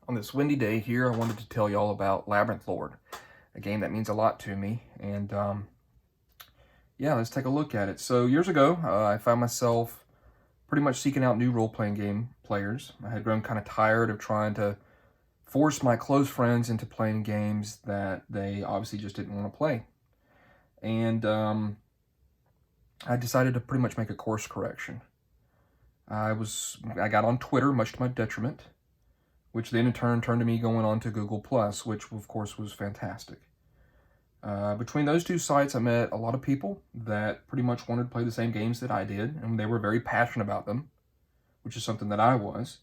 On this windy day here, I wanted to tell y'all about Labyrinth, a game that means a lot to me. And yeah, let's take a look at it. So years ago, I found myself pretty much seeking out new role-playing game players. I had grown kind of tired of trying to force my close friends into playing games that they obviously just didn't want to play. And I decided to pretty much make a course correction. I got on Twitter, much to my detriment, which then in turn turned to me going on to Google+, which of course was fantastic. Between those two sites, I met a lot of people that pretty much wanted to play the same games that I did, and they were very passionate about them, which is something that I was.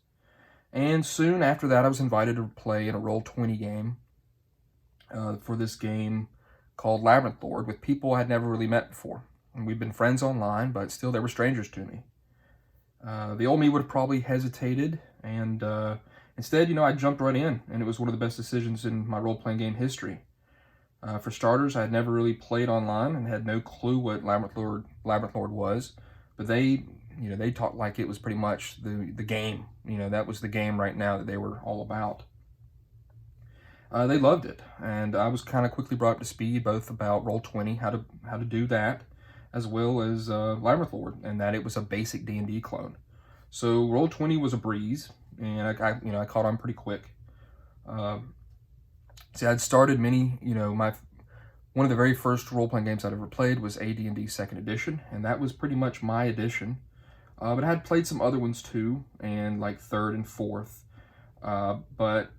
And soon after that, I was invited to play in a Roll20 game for this game called Labyrinth with people I had never really met before. And we'd been friends online, but still they were strangers to me. The old me would have probably hesitated, and instead, I jumped right in, and it was one of the best decisions in my role-playing game history. For starters, I had never really played online and had no clue what Labyrinth Lord was, but they talked like it was pretty much the game. That was the game right now that they were all about. They loved it, and I was kind of quickly brought up to speed both about Roll20, how to do that, as well as Labyrinth Lord, and that it was a basic D&D clone. So Roll20 was a breeze, and I caught on pretty quick. See, I'd started many, one of the very first role-playing games I'd ever played was AD&D 2nd Edition, and that was pretty much my edition. But I had played some other ones too, and like 3rd and 4th. But,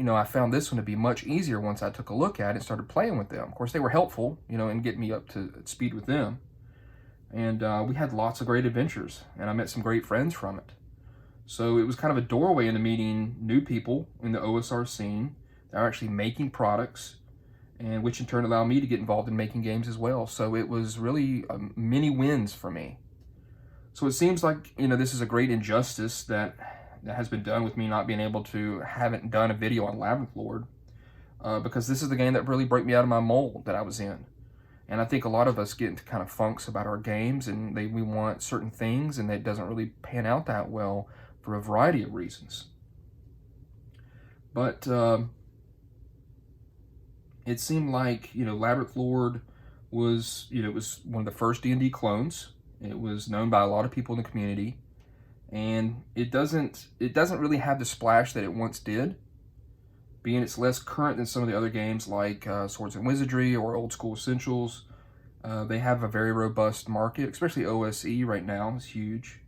I found this one to be much easier once I took a look at it and started playing with them. Of course, they were helpful, in getting me up to speed with them. And we had lots of great adventures, and I met some great friends from it. So it was kind of a doorway into meeting new people in the OSR scene that are actually making products, and which in turn allowed me to get involved in making games as well. So it was really many wins for me. So it seems like, this is a great injustice that has been done with me not being able to haven't done a video on Labyrinth Lord, because this is the game that really broke me out of my mold that I was in. And I think a lot of us get into kind of funks about our games, and we want certain things, and it doesn't really pan out that well for a variety of reasons. But it seemed like, Labyrinth Lord was, it was one of the first D&D clones. It was known by a lot of people in the community, and it doesn't really have the splash that it once did, being it's less current than some of the other games like Swords and Wizardry or Old School Essentials. They have a very robust market, especially OSE right now is huge.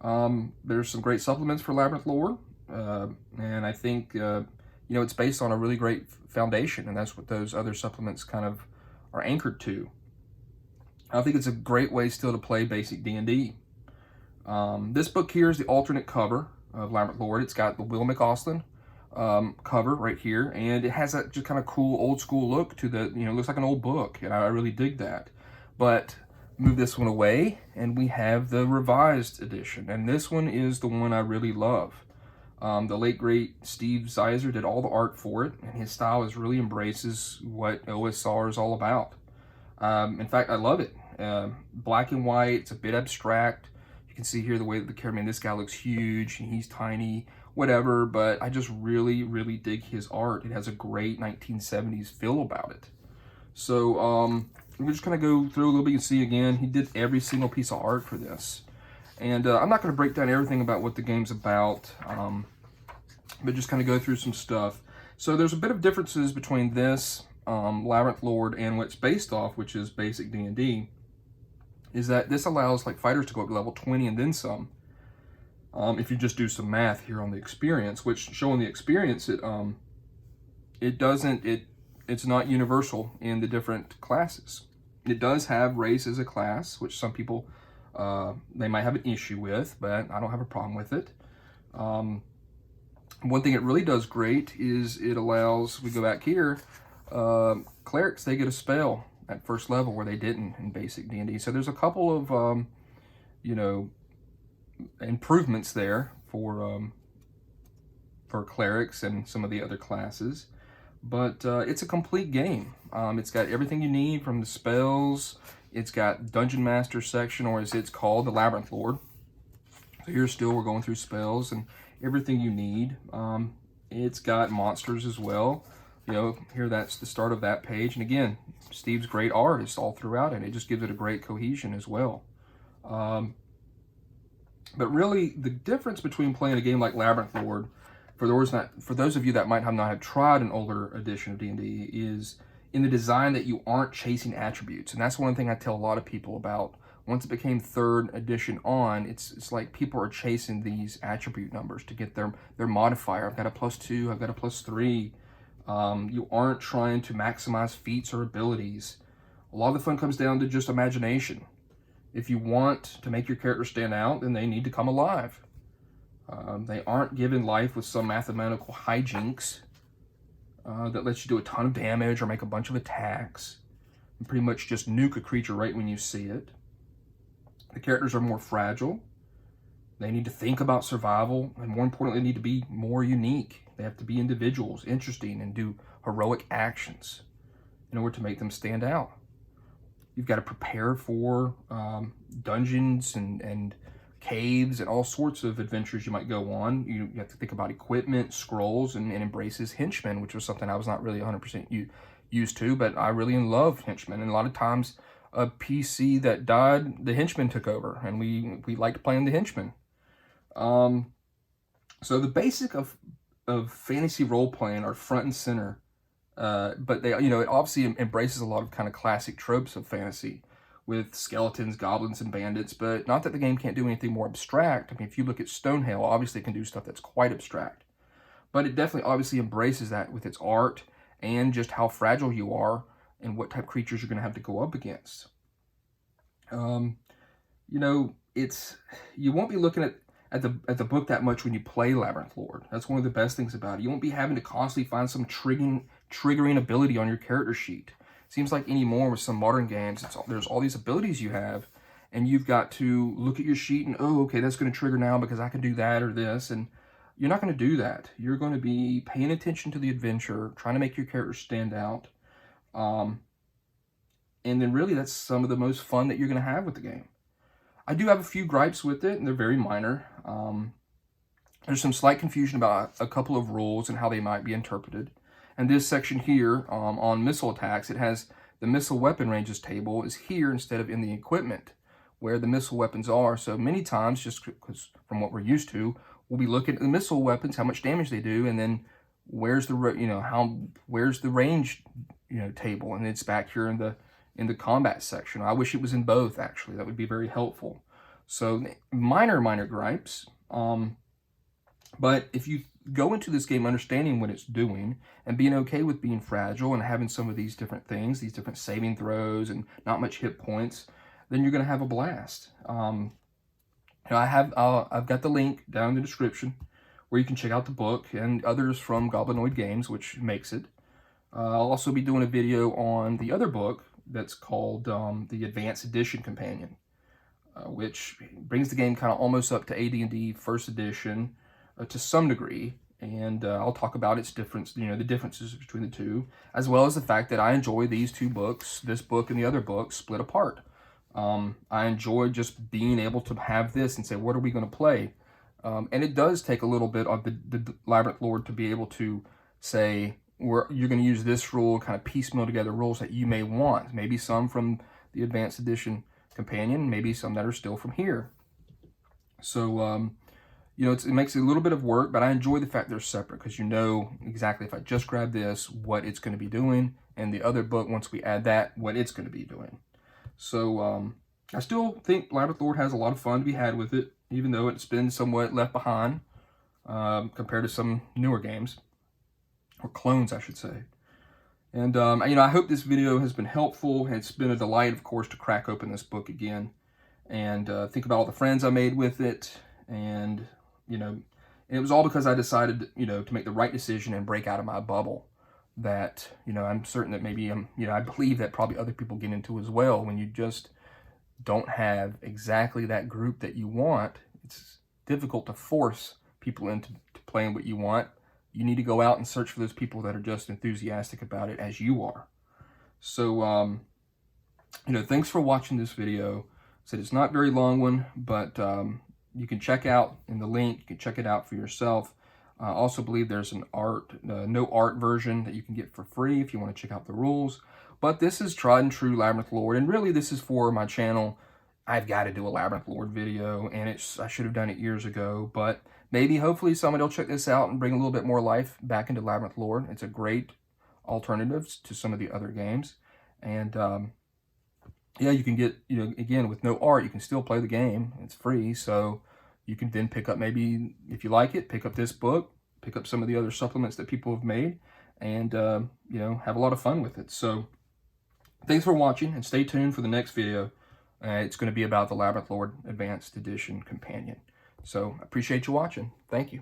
There's some great supplements for Labyrinth Lord, and I think it's based on a really great foundation, and that's what those other supplements kind of are anchored to. I think it's a great way still to play basic D&D. This book here is the alternate cover of Labyrinth Lord. It's got the Will McAustin cover right here, and it has that just kind of cool old school look to the, looks like an old book, and I really dig that. But move this one away, and we have the revised edition, and this one is the one I really love. The late great Steve Zeiser did all the art for it, and his style really embraces what OSR is all about. In fact, I love it. Black and white, it's a bit abstract. You can see here the way that the cameraman, this guy looks huge, and he's tiny, whatever, but I just really, really dig his art. It has a great 1970s feel about it. So we're just going to go through a little bit. You can see again, he did every single piece of art for this. And I'm not going to break down everything about what the game's about, but just kind of go through some stuff. So there's a bit of differences between this, Labyrinth Lord, and what it's based off, which is basic D&D, is that this allows like fighters to go up to level 20 and then some. If you just do some math here on the experience, which showing the experience, it's not universal in the different classes. It does have race as a class, which some people they might have an issue with, but I don't have a problem with it. One thing it really does great is it allows, we go back here, clerics, they get a spell at first level where they didn't in basic D&D. So there's a couple of, improvements there for clerics and some of the other classes. But it's a complete game. It's got everything you need from the spells. It's got Dungeon Master section, or as it's called, the Labyrinth Lord. So here still we're going through spells and everything you need. It's got monsters as well. You know, here that's the start of that page. And again, Steve's great art is all throughout, and it just gives it a great cohesion as well. But really, the difference between playing a game like Labyrinth Lord, for those of you that might not have tried an older edition of D&D, is in the design that you aren't chasing attributes. And that's one thing I tell a lot of people about. Once it became 3rd edition on, it's like people are chasing these attribute numbers to get their modifier. I've got a +2, I've got a +3. You aren't trying to maximize feats or abilities. A lot of the fun comes down to just imagination. If you want to make your character stand out, then they need to come alive. They aren't given life with some mathematical hijinks that lets you do a ton of damage or make a bunch of attacks and pretty much just nuke a creature right when you see it. The characters are more fragile. They need to think about survival, and more importantly, they need to be more unique. They have to be individuals, interesting, and do heroic actions in order to make them stand out. You've got to prepare for dungeons and caves and all sorts of adventures you might go on. You have to think about equipment, scrolls, and embraces henchmen, which was something I was not really 100% used to, but I really love henchmen. And a lot of times, a PC that died, the henchman took over, and we liked playing the henchman. So the basic of fantasy role-playing are front and center. But they, it obviously embraces a lot of kind of classic tropes of fantasy with skeletons, goblins, and bandits, but not that the game can't do anything more abstract. I mean, if you look at Stonehill, obviously it can do stuff that's quite abstract, but it definitely obviously embraces that with its art and just how fragile you are and what type of creatures you're going to have to go up against. You won't be looking at the book that much when you play Labyrinth Lord. That's one of the best things about it. You won't be having to constantly find some triggering ability on your character sheet. Seems like anymore with some modern games, there's all these abilities you have, and you've got to look at your sheet and, oh, okay, that's going to trigger now because I can do that or this, and you're not going to do that. You're going to be paying attention to the adventure, trying to make your character stand out, and then really that's some of the most fun that you're going to have with the game. I do have a few gripes with it, and they're very minor. There's some slight confusion about a couple of rules and how they might be interpreted. And this section here on missile attacks, it has the missile weapon ranges table is here instead of in the equipment where the missile weapons are. So many times, just because from what we're used to, we'll be looking at the missile weapons, how much damage they do, and then where's the range table, and it's back here in the combat section. I wish it was in both, actually. That would be very helpful. So minor gripes. But if you go into this game understanding what it's doing and being okay with being fragile and having some of these different things, these different saving throws and not much hit points, then you're going to have a blast. I've got the link down in the description where you can check out the book and others from Goblinoid Games, which makes it. I'll also be doing a video on the other book that's called the Advanced Edition Companion, which brings the game kind of almost up to AD&D First Edition to some degree, and I'll talk about its difference, the differences between the two, as well as the fact that I enjoy these two books, this book and the other book, split apart. I enjoy just being able to have this and say, what are we going to play? And it does take a little bit of the Labyrinth Lord to be able to say, you're going to use this rule, kind of piecemeal together rules that you may want. Maybe some from the Advanced Edition Companion, maybe some that are still from here. So, it makes it a little bit of work, but I enjoy the fact they're separate because you know exactly if I just grab this, what it's going to be doing, and the other book, once we add that, what it's going to be doing. So I still think Labyrinth Lord has a lot of fun to be had with it, even though it's been somewhat left behind compared to some newer games, or clones, I should say. And, I hope this video has been helpful. It's been a delight, of course, to crack open this book again and think about all the friends I made with it. And, it was all because I decided, to make the right decision and break out of my bubble that, I'm certain that maybe, I believe that probably other people get into as well. When you just don't have exactly that group that you want, it's difficult to force people into playing what you want. You need to go out and search for those people that are just enthusiastic about it as you are. So, thanks for watching this video. Said it's not a very long one, but you can check out in the link. You can check it out for yourself. I also believe there's an no art version that you can get for free if you want to check out the rules. But this is tried and true Labyrinth lore, and really this is for my channel. I've got to do a Labyrinth lore video, and I should have done it years ago, but maybe hopefully somebody will check this out and bring a little bit more life back into Labyrinth lore. It's a great alternative to some of the other games, and yeah, you can get, again, with no art, you can still play the game. It's free, so you can then pick up, maybe if you like it, pick up this book, pick up some of the other supplements that people have made, and have a lot of fun with it. So thanks for watching, and stay tuned for the next video. It's going to be about the Labyrinth Lore Advanced Edition Companion. So I appreciate you watching. Thank you.